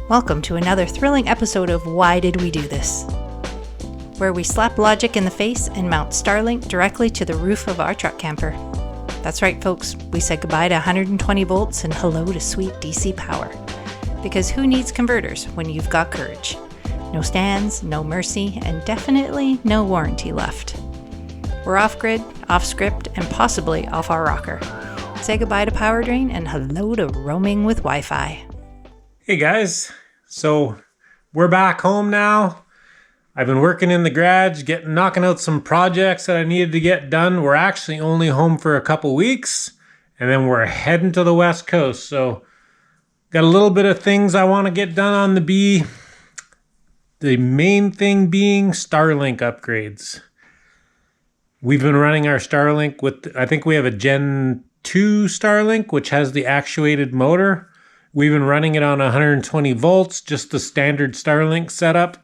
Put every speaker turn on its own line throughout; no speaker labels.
Welcome to another thrilling episode of Why Did We Do This? Where we slap logic in the face and mount Starlink directly to the roof of our truck camper. That's right, folks, we said goodbye to 120 volts and hello to sweet DC power. Because who needs converters when you've got courage? No stands, no mercy, and definitely no warranty left. We're off-grid, off-script, and possibly off our rocker. Say goodbye to power drain and hello to roaming with Wi-Fi.
Hey guys, so we're back home now. I've been working in the garage, knocking out some projects that I needed to get done. We're actually only home for a couple weeks, and then we're heading to the West Coast. So got a little bit of things I want to get done on the B. The main thing being Starlink upgrades. We've been running our Starlink with, I think we have a Gen 2 Starlink, which has the actuated motor. We've been running it on 120 volts, just the standard Starlink setup,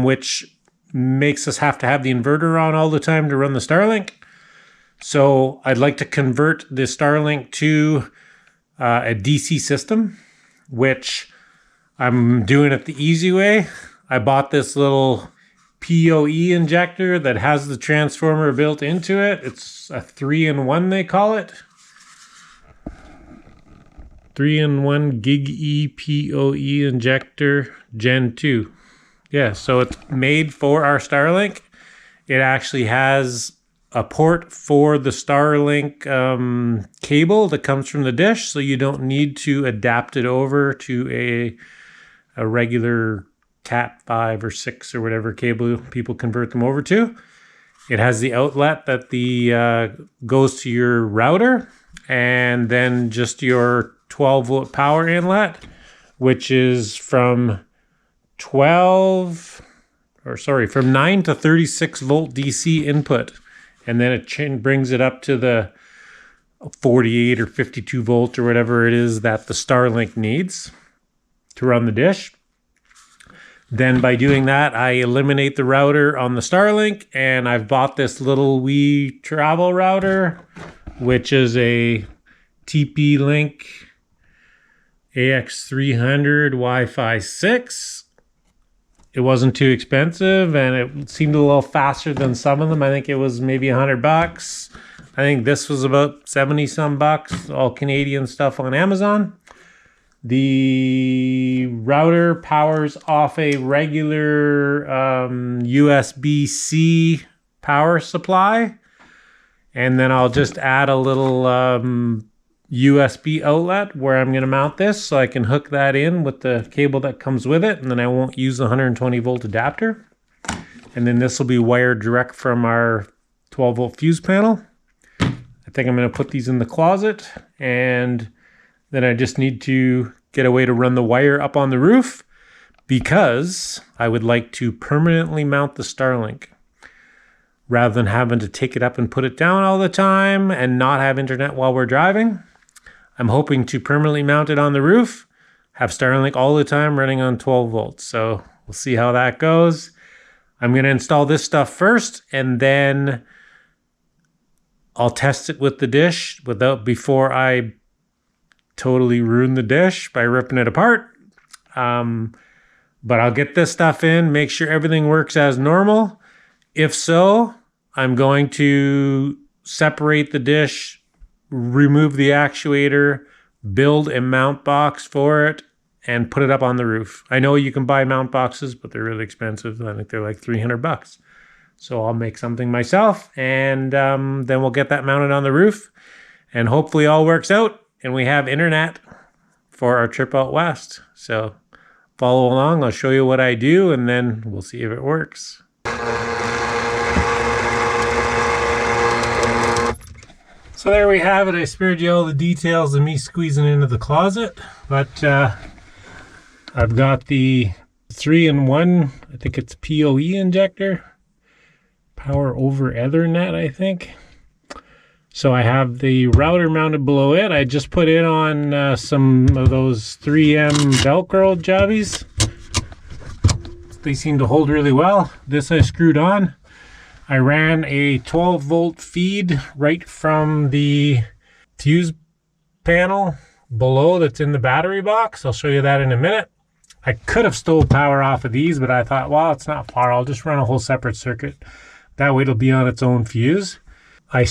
which makes us have to have the inverter on all the time to run the Starlink. So I'd like to convert the Starlink to a DC system, which I'm doing it the easy way. I bought this little PoE injector that has the transformer built into it. It's a 3-in-1, they call it. 3-in-1 Gig E PoE injector Gen 2. Yeah, so it's made for our Starlink. It actually has a port for the Starlink cable that comes from the dish, so you don't need to adapt it over to a regular Cat 5 or 6 or whatever cable people convert them over to. It has the outlet that goes to your router, and then just your 12-volt power inlet, which is from 9 to 36 volt DC input. And then it brings it up to the 48 or 52 volt or whatever it is that the Starlink needs to run the dish. Then by doing that, I eliminate the router on the Starlink, and I've bought this little wee travel router, which is a TP-Link AX300 Wi-Fi 6. It wasn't too expensive, and it seemed a little faster than some of them. I think it was maybe $100. I think this was about 70 some bucks, all Canadian stuff on Amazon. The router powers off a regular USB-C power supply, and then I'll just add a little USB outlet where I'm going to mount this, so I can hook that in with the cable that comes with it, and then I won't use the 120 volt adapter. And then this will be wired direct from our 12 volt fuse panel. I think I'm going to put these in the closet, and then I just need to get a way to run the wire up on the roof, because I would like to permanently mount the Starlink rather than having to take it up and put it down all the time and not have internet while we're driving. I'm hoping to permanently mount it on the roof, have Starlink all the time running on 12 volts. So we'll see how that goes. I'm going to install this stuff first, and then I'll test it with the dish before I totally ruin the dish by ripping it apart. But I'll get this stuff in, make sure everything works as normal. If so, I'm going to separate the dish, remove the actuator, build a mount box for it, and put it up on the roof. I know you can buy mount boxes, but they're really expensive. I think they're like $300. So I'll make something myself, and then we'll get that mounted on the roof, and hopefully all works out and we have internet for our trip out west. So follow along. I'll show you what I do, and then we'll see if it works. So there we have it. I spared you all the details of me squeezing into the closet, but I've got the 3-in-1, I think it's PoE injector, power over Ethernet, I think. So I have the router mounted below it. I just put it on some of those 3M Velcro jobbies. They seem to hold really well. This I screwed on. I ran a 12 volt feed right from the fuse panel below that's in the battery box. I'll show you that in a minute. I could have stole power off of these, but I thought, well, it's not far. I'll just run a whole separate circuit. That way it'll be on its own fuse. I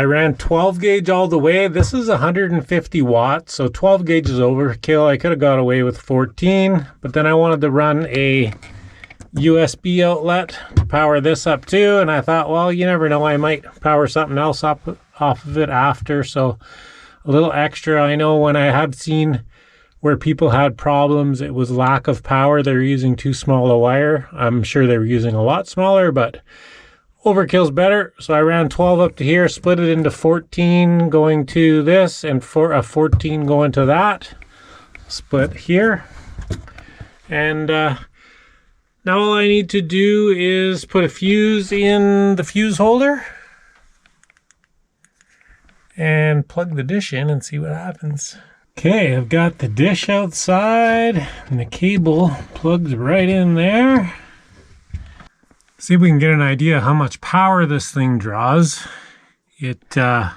ran 12 gauge all the way. This is 150 watts, so 12 gauge is overkill. I could have got away with 14, but then I wanted to run a USB outlet to power this up too, and I thought, well, you never know, I might power something else off of it after, so a little extra. I know when I have seen where people had problems, it was lack of power. They're using too small a wire. I'm sure they were using a lot smaller, but overkill's better. So I ran 12 up to here, split it into 14 going to this, and for a 14 going to that. Split here. And now all I need to do is put a fuse in the fuse holder and plug the dish in and see what happens. Okay, I've got the dish outside and the cable plugs right in there. See if we can get an idea how much power this thing draws. I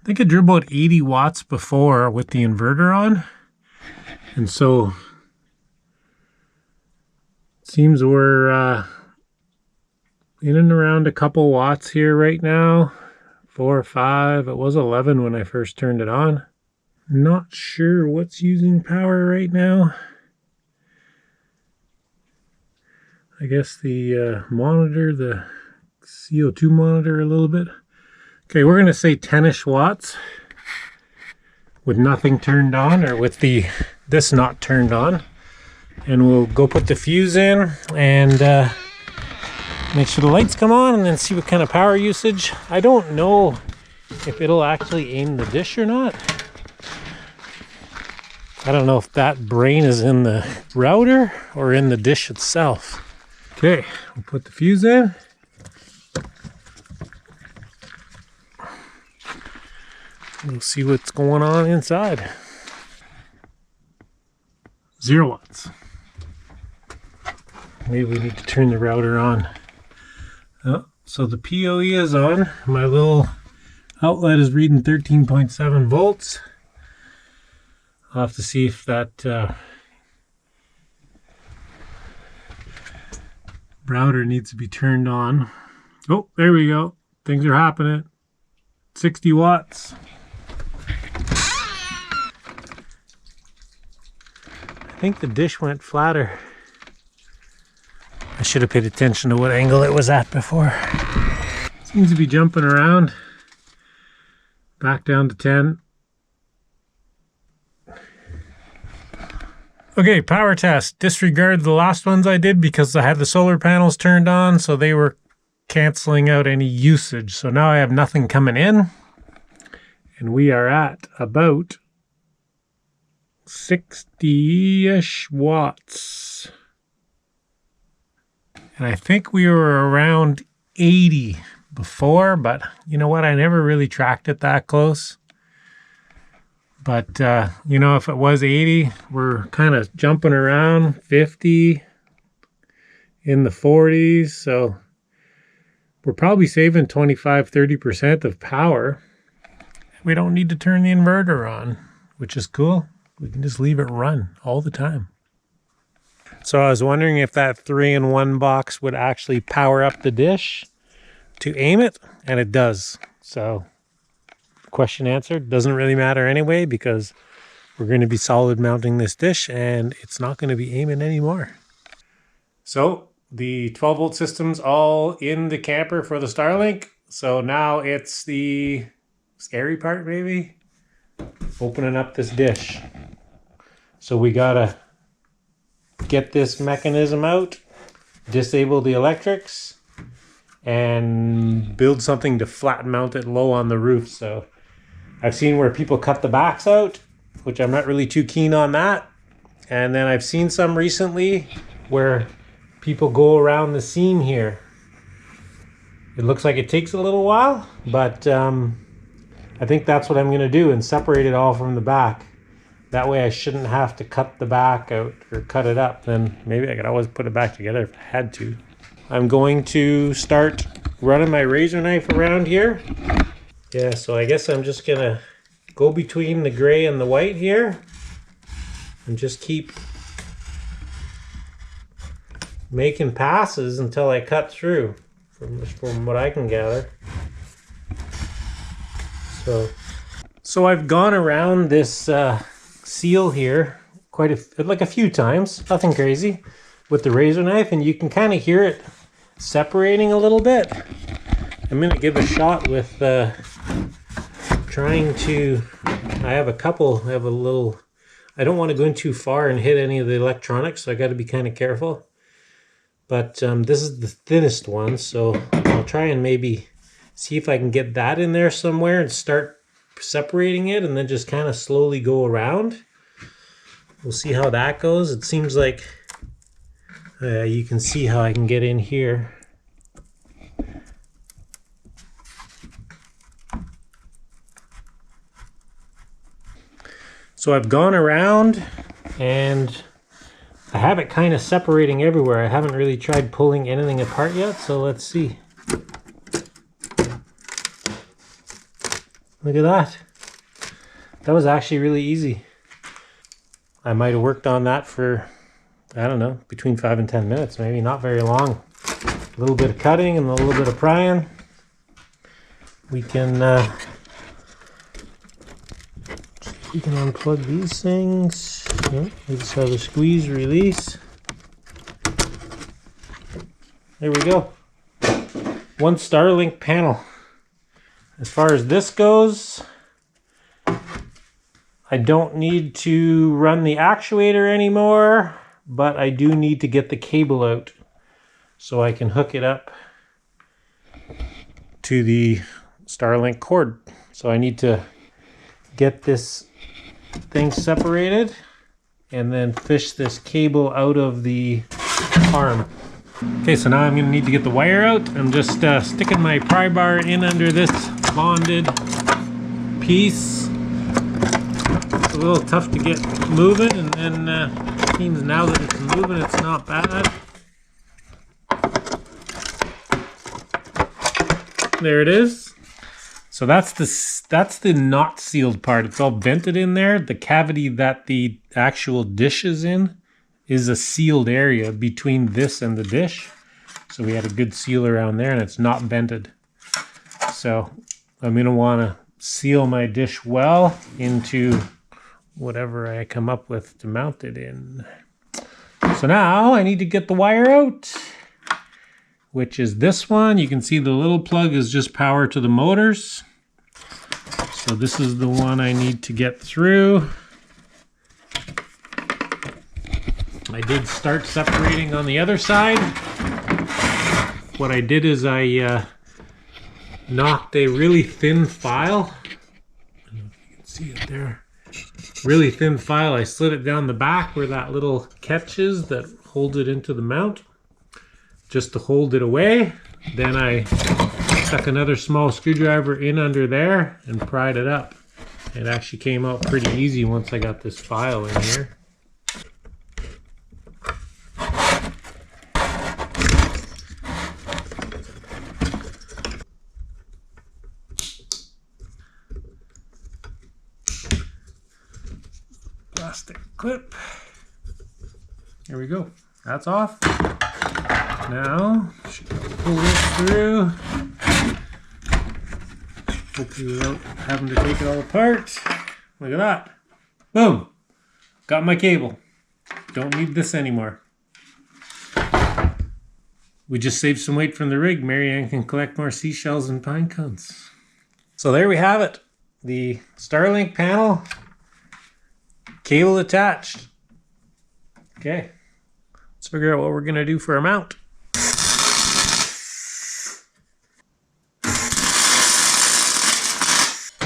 think it drew about 80 watts before with the inverter on. And so it seems we're in and around a couple watts here right now. 4 or 5. It was 11 when I first turned it on. Not sure what's using power right now. I guess the monitor, the CO2 monitor a little bit. Okay, we're going to say 10-ish watts with nothing turned on, or with this not turned on. And we'll go put the fuse in and make sure the lights come on and then see what kind of power usage. I don't know if it'll actually aim the dish or not. I don't know if that brain is in the router or in the dish itself. Okay, we'll put the fuse in. We'll see what's going on inside. 0 watts. Maybe we need to turn the router on. Oh, so the PoE is on. My little outlet is reading 13.7 volts. I'll have to see if that router needs to be turned on. Oh, there we go. Things are happening. 60 watts. I think the dish went flatter. I should have paid attention to what angle it was at before. Seems to be jumping around. Back down to 10. Okay, power test. Disregard the last ones I did because I had the solar panels turned on, so they were canceling out any usage. So now I have nothing coming in. And we are at about 60-ish watts. And I think we were around 80 before, but you know what? I never really tracked it that close. But, you know, if it was 80, we're kind of jumping around 50 in the 40s. So we're probably saving 25-30% of power. We don't need to turn the inverter on, which is cool. We can just leave it run all the time. So I was wondering if that 3-in-1 box would actually power up the dish to aim it, and it does. So question answered. Doesn't really matter anyway because we're going to be solid mounting this dish and it's not going to be aiming anymore. So the 12 volt system's all in the camper for the Starlink. So now it's the scary part, maybe, opening up this dish. So we gotta get this mechanism out, disable the electrics, and build something to flat mount it low on the roof. So I've seen where people cut the backs out, which I'm not really too keen on that. And then I've seen some recently where people go around the seam here. It looks like it takes a little while, but I think that's what I'm going to do and separate it all from the back. That way I shouldn't have to cut the back out or cut it up. Then maybe I could always put it back together if I had to. I'm going to start running my razor knife around here. Yeah, so I guess I'm just going to go between the gray and the white here and just keep making passes until I cut through, from what I can gather. So I've gone around this seal here like a few times, nothing crazy, with the razor knife, and you can kind of hear it separating a little bit. I'm gonna give a shot with trying to. I have a little. I don't want to go in too far and hit any of the electronics, so I got to be kind of careful. But this is the thinnest one, so I'll try and maybe see if I can get that in there somewhere and start separating it, and then just kind of slowly go around. We'll see how that goes. It seems like you can see how I can get in here. So I've gone around and I have it kind of separating everywhere. I haven't really tried pulling anything apart yet, so let's see. Look at that. That was actually really easy. I might have worked on that for, I don't know, between 5 and 10 minutes, maybe, not very long. A little bit of cutting and a little bit of prying. We can unplug these things. Yeah, we just have a squeeze release. There we go. One Starlink panel. As far as this goes, I don't need to run the actuator anymore, but I do need to get the cable out so I can hook it up to the Starlink cord. So I need to get this thing separated and then fish this cable out of the arm. Okay, so now I'm going to need to get the wire out. I'm just sticking my pry bar in under this bonded piece. It's a little tough to get moving, and then it seems now that it's moving, it's not bad. There it is. So that's the not sealed part. It's all vented in there. The cavity that the actual dish is in is a sealed area between this and the dish. So we had a good seal around there, and it's not vented. So I'm going to want to seal my dish well into whatever I come up with to mount it in. So now I need to get the wire out, which is this one. You can see the little plug is just power to the motors. So this is the one I need to get through. I did start separating on the other side. What I did is I knocked a really thin file. I don't know if you can see it there. Really thin file. I slid it down the back where that little catch is that holds it into the mount, just to hold it away. Then I stuck another small screwdriver in under there and pried it up. It actually came out pretty easy once I got this file in here. Plastic clip. There we go. That's off. Now, should pull this through. Hopefully without having to take it all apart. Look at that. Boom. Got my cable. Don't need this anymore. We just saved some weight from the rig. Marianne can collect more seashells and pine cones. So there we have it. The Starlink panel. Cable attached. Okay. Let's figure out what we're going to do for a mount.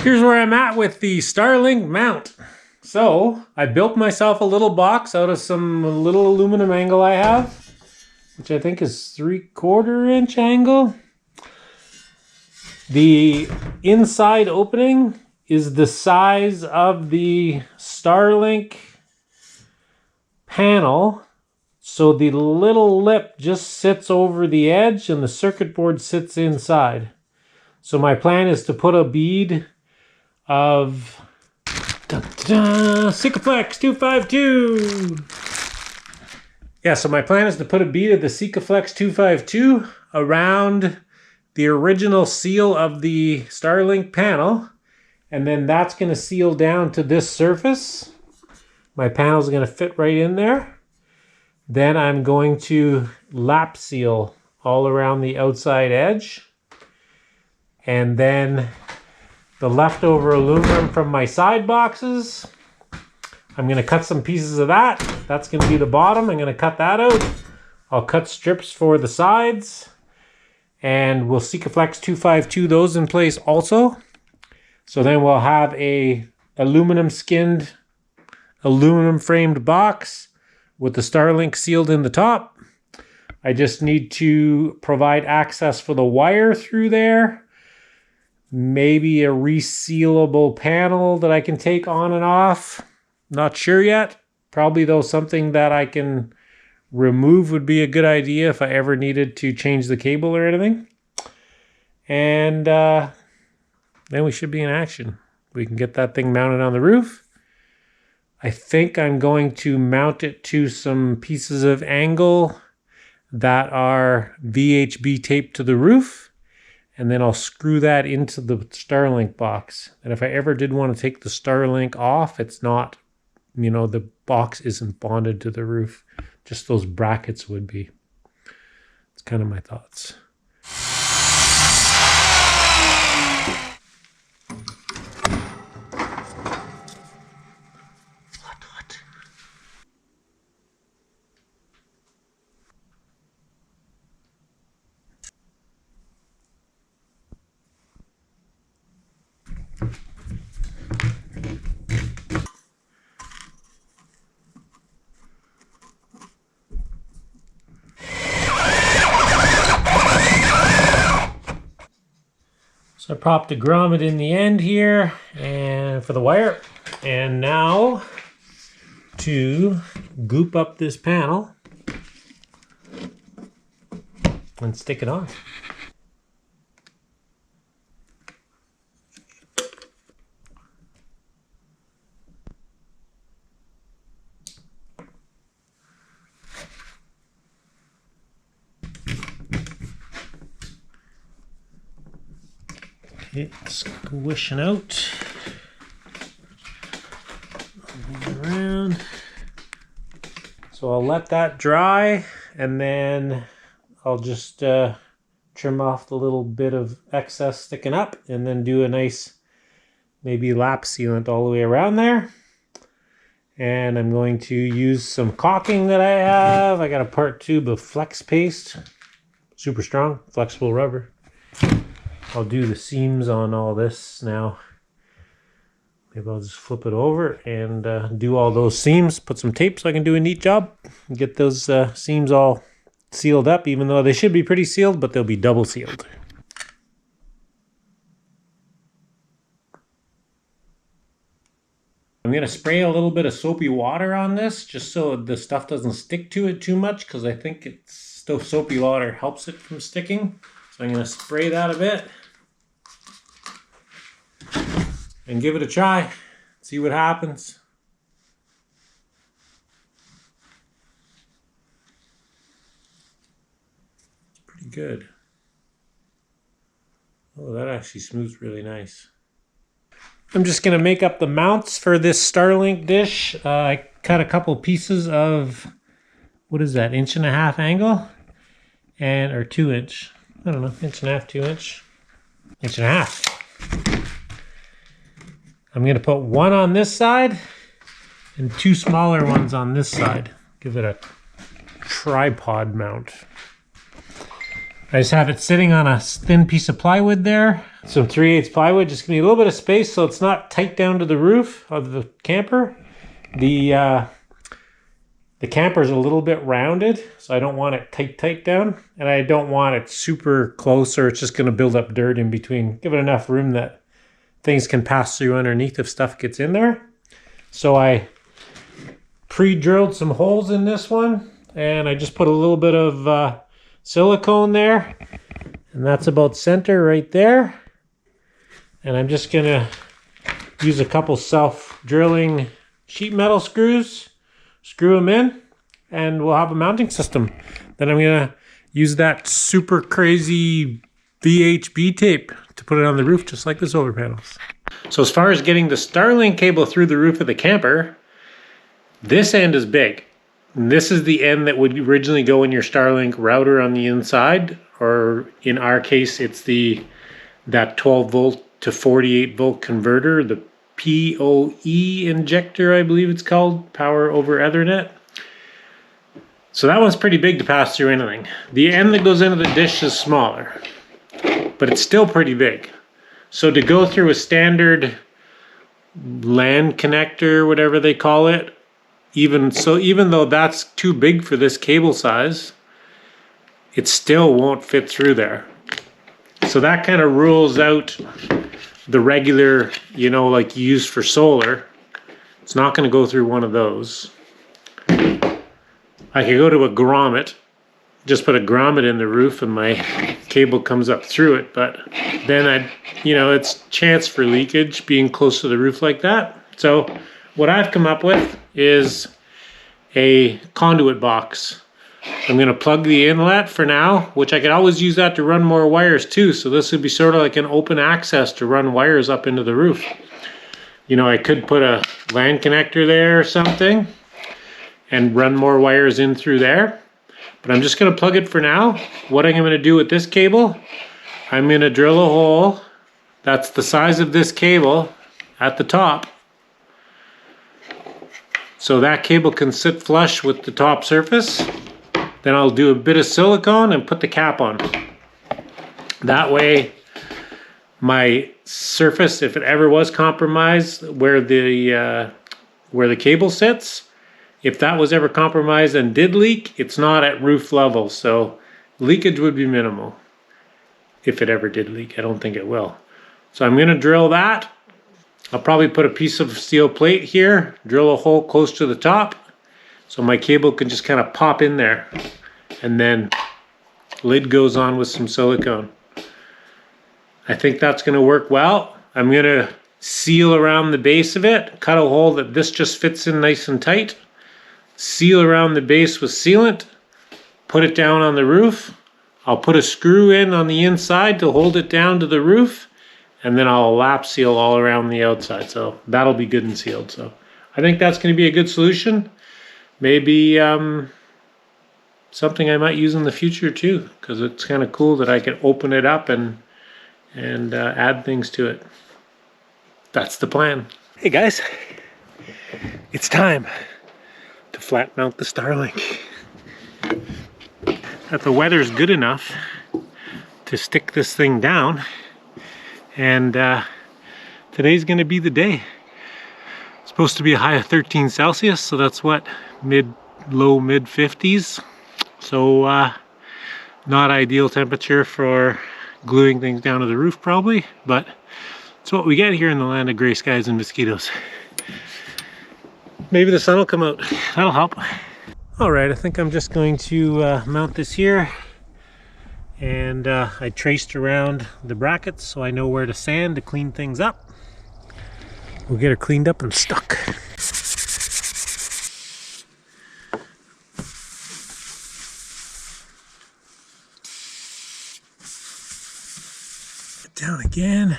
Here's where I'm at with the Starlink mount. So I built myself a little box out of some little aluminum angle I have, which I think is 3/4 inch angle. The inside opening is the size of the Starlink panel. So the little lip just sits over the edge and the circuit board sits inside. So my plan is to put a bead of Sikaflex 252 Yeah, so my plan is to put a bead of the Sikaflex 252 around the original seal of the Starlink panel, and then that's going to seal down to this surface. My panel is going to fit right in there. Then I'm going to lap seal all around the outside edge. And then the leftover aluminum from my side boxes, I'm going to cut some pieces of that. That's going to be the bottom. I'm going to cut that out. I'll cut strips for the sides. And we'll Sikaflex 252 those in place also. So then we'll have a aluminum skinned, aluminum framed box with the Starlink sealed in the top. I just need to provide access for the wire through there. Maybe a resealable panel that I can take on and off. Not sure yet. Probably though something that I can remove would be a good idea if I ever needed to change the cable or anything. And then we should be in action. We can get that thing mounted on the roof. I think I'm going to mount it to some pieces of angle that are VHB taped to the roof. And then I'll screw that into the Starlink box. And if I ever did want to take the Starlink off, it's not, you know, the box isn't bonded to the roof. Just those brackets would be. It's kind of my thoughts. What? So I propped a grommet in the end here and for the wire. And now to goop up this panel and stick it on. It's squishing out. Move around. So I'll let that dry and then I'll just trim off the little bit of excess sticking up and then do a nice maybe lap sealant all the way around there. And I'm going to use some caulking that I have. I got a part tube of flex paste, super strong, flexible rubber. I'll do the seams on all this now. Maybe I'll just flip it over and do all those seams, put some tape so I can do a neat job and get those seams all sealed up, even though they should be pretty sealed, but they'll be double sealed. I'm going to spray a little bit of soapy water on this just so the stuff doesn't stick to it too much, because I think it's soapy water helps it from sticking. So I'm going to spray that a bit and give it a try, see what happens. It's pretty good. Oh, that actually smooths really nice. I'm just going to make up the mounts for this Starlink dish. I cut a couple pieces of, what is that, 1.5 angle? Or 2 inch. I don't know, 1.5, 2 inch. 1.5. I'm going to put one on this side and 2 smaller ones on this side. Give it a tripod mount. I just have it sitting on a thin piece of plywood there. Some 3/8 plywood, just give me a little bit of space so it's not tight down to the roof of the camper. The camper's a little bit rounded, so I don't want it tight down. And I don't want it super close or it's just going to build up dirt in between. Give it enough room that things can pass through underneath if stuff gets in there. So I pre-drilled some holes in this one and I just put a little bit of silicone there, and that's about center right there. And I'm just gonna use a couple self-drilling sheet metal screws, screw them in, and we'll have a mounting system. Then I'm gonna use that super crazy VHB tape to put it on the roof, just like the solar panels. So as far as getting the Starlink cable through the roof of the camper, this end is big. And this is the end that would originally go in your Starlink router on the inside, or in our case, it's that 12 volt to 48 volt converter, the PoE injector, I believe it's called, power over Ethernet. So that one's pretty big to pass through anything. The end that goes into the dish is smaller, but it's still pretty big. So to go through a standard LAN connector, whatever they call it, even though that's too big for this cable size, it still won't fit through there. So that kind of rules out the regular, you know, like used for solar. It's not going to go through one of those. I could go to a grommet, just put a grommet in the roof and my cable comes up through it, but then it's chance for leakage being close to the roof like that. So what I've come up with is a conduit box. I'm going to plug the inlet for now, which I could always use that to run more wires too. So this would be sort of like an open access to run wires up into the roof. You know, I could put a LAN connector there or something and run more wires in through there. But I'm just going to plug it for now. What I'm going to do with this cable, I'm going to drill a hole that's the size of this cable at the top. So that cable can sit flush with the top surface. Then I'll do a bit of silicone and put the cap on. That way, my surface, if it ever was compromised, where the cable sits, if that was ever compromised and did leak, it's not at roof level. So leakage would be minimal. If it ever did leak, I don't think it will. So I'm going to drill that. I'll probably put a piece of steel plate here, drill a hole close to the top, so my cable can just kind of pop in there, and then lid goes on with some silicone. I think that's going to work well. I'm going to seal around the base of it, cut a hole that this just fits in nice and tight, seal around the base with sealant, put it down on the roof. I'll put a screw in on the inside to hold it down to the roof, and then I'll lap seal all around the outside. So that'll be good and sealed. So I think that's going to be a good solution. Maybe something I might use in the future too, because it's kind of cool that I can open it up and add things to it. That's the plan. Hey guys, it's time to flat mount the Starlink. That the weather's good enough to stick this thing down, and today's going to be the day. It's supposed to be a high of 13 Celsius, so that's what, low mid 50s. So not ideal temperature for gluing things down to the roof probably, but it's what we get here in the land of gray skies and mosquitoes. Maybe the sun will come out. That'll help. All right, I think I'm just going to mount this here, and I traced around the brackets so I know where to sand to clean things up. We'll get her cleaned up and stuck. Down again,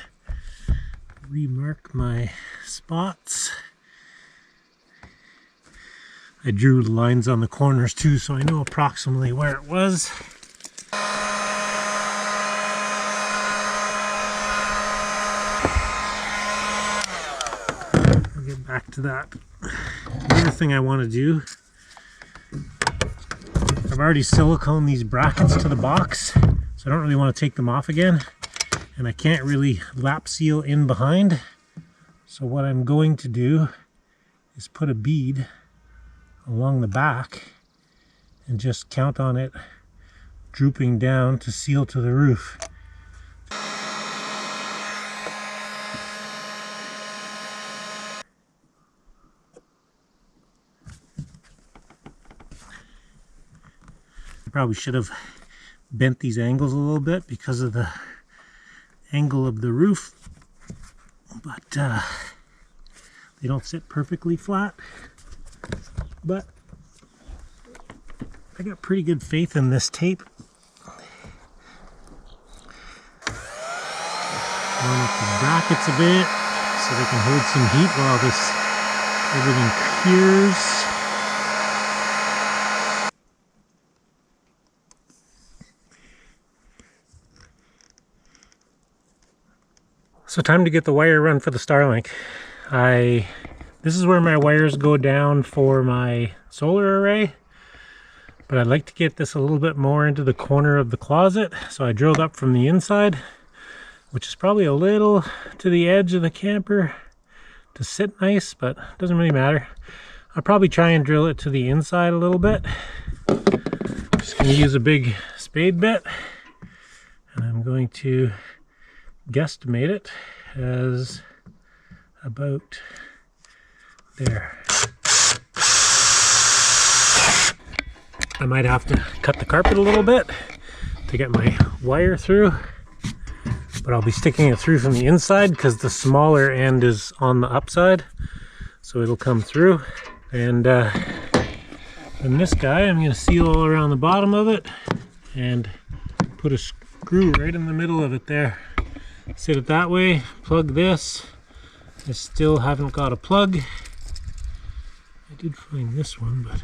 remark my spots. I drew the lines on the corners too, so I know approximately where it was. I'll get back to that. The other thing I want to do, I've already siliconed these brackets to the box, so I don't really want to take them off again. And I can't really lap seal in behind. So what I'm going to do is put a bead along the back and just count on it drooping down to seal to the roof. I probably should have bent these angles a little bit because of the angle of the roof, but they don't sit perfectly flat. But I got pretty good faith in this tape. Warm up the brackets a bit so they can hold some heat while everything cures. So time to get the wire run for the Starlink. This is where my wires go down for my solar array, but I'd like to get this a little bit more into the corner of the closet. So I drilled up from the inside, which is probably a little to the edge of the camper to sit nice, but it doesn't really matter. I'll probably try and drill it to the inside a little bit. Just going to use a big spade bit, and I'm going to guesstimate it as about there. I might have to cut the carpet a little bit to get my wire through, but I'll be sticking it through from the inside because the smaller end is on the upside, so it'll come through. And then this guy, I'm going to seal all around the bottom of it and put a screw right in the middle of it there. Sit it that way, plug this. I still haven't got a plug. I did find this one, but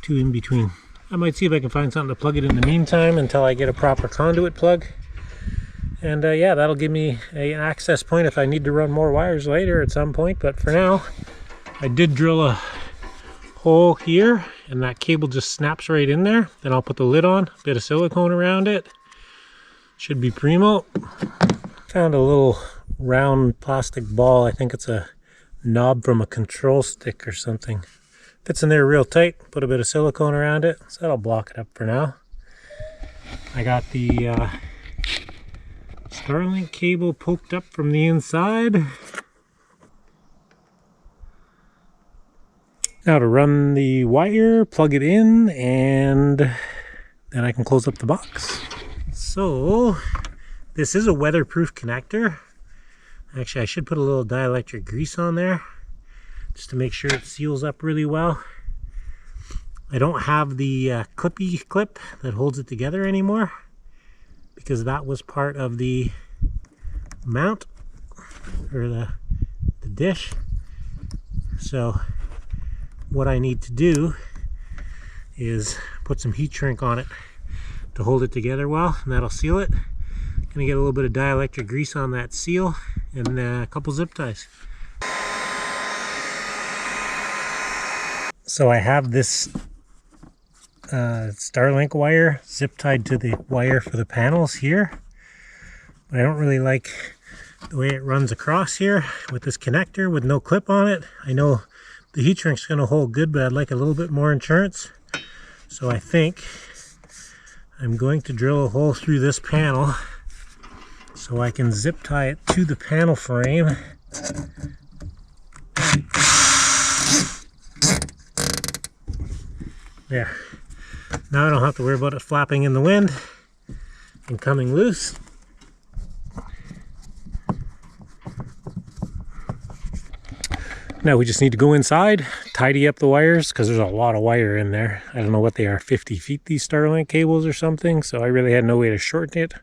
two in between. I might see if I can find something to plug it in the meantime until I get a proper conduit plug. And yeah, that'll give me an access point if I need to run more wires later at some point. But for now, I did drill a hole here, and that cable just snaps right in there. Then I'll put the lid on, a bit of silicone around it. Should be primo. Found a little round plastic ball. I think it's a knob from a control stick or something. Fits in there real tight. Put a bit of silicone around it, so that'll block it up for now. I got the Starlink cable poked up from the inside. Now to run the wire, plug it in, and then I can close up the box. So this is a weatherproof connector. Actually, I should put a little dielectric grease on there just to make sure it seals up really well. I don't have the clippy clip that holds it together anymore because that was part of the mount or the dish. So what I need to do is put some heat shrink on it to hold it together well, and that'll seal it. Gonna get a little bit of dielectric grease on that seal and a couple zip ties. So I have this Starlink wire zip tied to the wire for the panels here, but I don't really like the way it runs across here with this connector with no clip on it. I know the heat shrink's gonna hold good, but I'd like a little bit more insurance. So I think I'm going to drill a hole through this panel so I can zip tie it to the panel frame. There. Now I don't have to worry about it flapping in the wind and coming loose. Now we just need to go inside, tidy up the wires, because there's a lot of wire in there. I don't know what they are, 50 feet, these Starlink cables or something, so I really had no way to shorten it.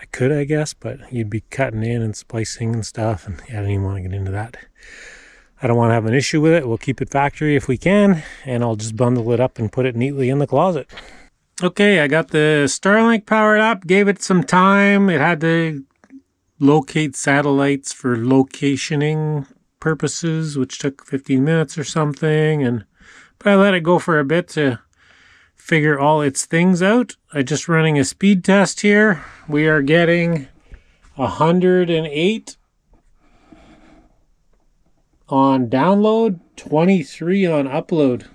I could, I guess, but you'd be cutting in and splicing and stuff, and yeah, I don't even want to get into that. I don't want to have an issue with it. We'll keep it factory if we can, and I'll just bundle it up and put it neatly in the closet. Okay, I got the Starlink powered up, gave it some time. It had to locate satellites for locationing purposes, which took 15 minutes or something, but I let it go for a bit to figure all its things out. I'm just running a speed test here. We are getting 108 on download, 23 on upload.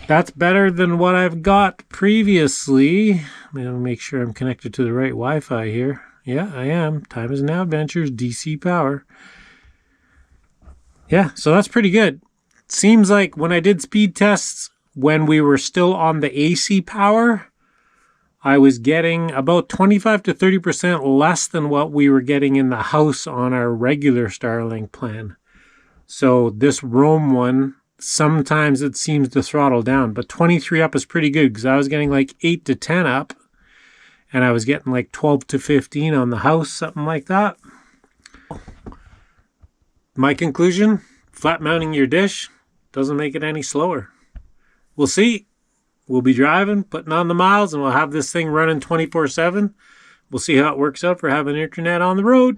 That's better than what I've got previously. I'm going to make sure I'm connected to the right Wi-Fi here. Yeah, I am. Time is Now Adventures, DC power. Yeah, so that's pretty good. Seems like when I did speed tests, when we were still on the AC power, I was getting about 25 to 30% less than what we were getting in the house on our regular Starlink plan. So this Roam one sometimes it seems to throttle down. But 23 up is pretty good because I was getting like 8 to 10 up. And I was getting like 12 to 15 on the house, something like that. My conclusion, flat mounting your dish doesn't make it any slower. We'll see. We'll be driving, putting on the miles, and we'll have this thing running 24/7. We'll see how it works out for having internet on the road.